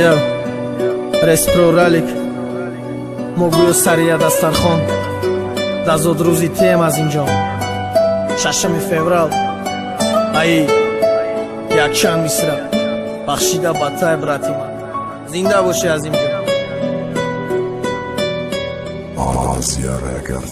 Yo, Respro Ralik Могую Сария Дастархон Дазод рӯзи тем аз инҷо 6 феврал Аи якчанд мисра бахшида ба тай брати ман зинда боши аз инҷо Азия Рекорд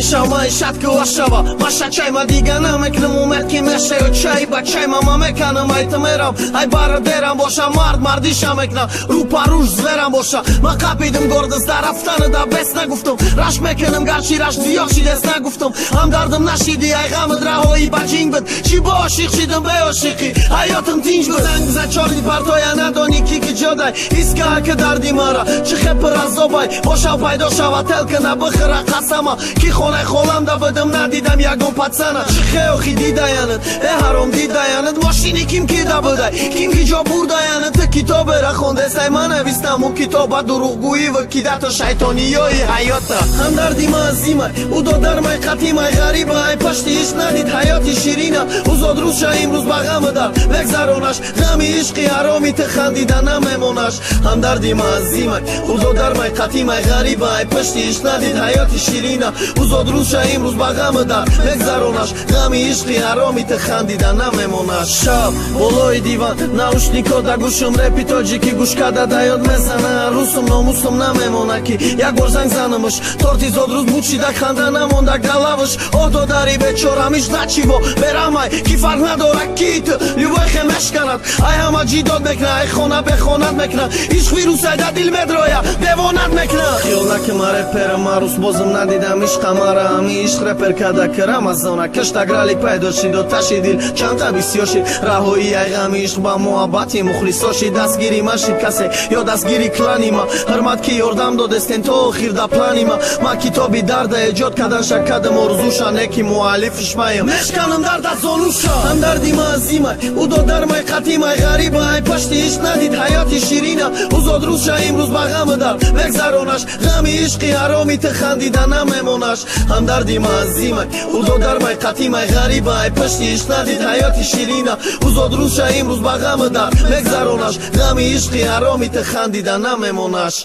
Шамай шатка вашава маша чайма дига намекнам умед ки мешаё чай ба чайма ма меканам айтмерам ай барадерам боша мард мардиша мекна рӯпаруш зверам боша ма қапидим гордост дар рафтанида бес нагуфтам рашк мекунам гарчи рашк зиёд шидес нагуфтам ҳамдардим нашидӣ ай ғамид раҳоӣ ба ҷинг буд чӣ бо ошиқ шидим беошиқӣ ҳаётим тинҷ буд занг бизан чорди партоя надонӣ ки ки ҷодай ҳискаа ки дарди мара чӣ хепир азобай бошав пайдо шава телкана бихира қасама ки خونه خولم دا بدم ندیدم یگون پتسنه چه خیوخی دیداینت حرام دیداینت ماشینی کیم کی دا بده کیم کی جا برداینت کتاب را خونده سای من نویستم اون کتاب دروغگویی و کیدت شیطانی های حیاته هم دردی ما عظیمه او دو در مای قطیمه غریبه ای پشتی ایش ندید حیاتی شیرینه او زاد روز شه امروز با غم در بگذرانش غمی عشقی حرامی تخندیدن نمیمونش هم دردی ما عظیمه او دو در مای قطیمه غریبه ای پشتی ایش ندید حیاتی شیرینه زاد روز شه امروز با غم در بگذرانش غمی عشقی حرامی تخندیدن نمیمونش شب بالای دیوان наушникҳо да гӯшам репи тоҷикӣ гӯш карда да ёд мезана рӯсум номусум намемона ки як бор занг занамш торти зод рӯз мучида ханда намонда галавш одо дари бечорамиш начиво берамай ки фарқ надора ки ту любойхе мешканад ай ҳама ҷидод мекна ай хона бехонат мекна ишқ вирусайда дил медроя девонат мекна хиёл наким ма реперам ма рӯз бозим надидам ишқа мара ҳами ишқ репер када кирам аз зона киштаграли пайдо шидо таши дил чанда бисёр шид раҳои ай ғами ишқ ба муҳаббати мухлисоши дастгири машид касе ё дастгири клани ма ҳурмат ки ёрдам додестен то охир да плани ма китоби дарда эҷод кардан шакадам орзуша не ки муаллифиш маям мешканам дард аз зонуша ҳамдарди ма азима ӯ додармай қатимай ғариба ай пашти ишқ надид ҳаёти ширина ӯ зод рӯзша имрӯз ба ғами дар бегзаронаш ғами ишқи ҳароми ты хандида намемонаш ҳамдарди ма азима ӯ додармай қатимай ғариба ай пашти ишқ надид ҳаёти ширина ӯ зод рӯзша имрӯз ба ғами дар бегзаронаш ғами ишқи ҳароми ты хандида намемонаш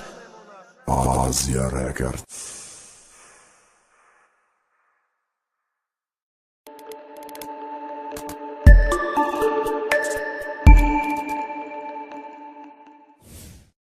Азия Рекорд.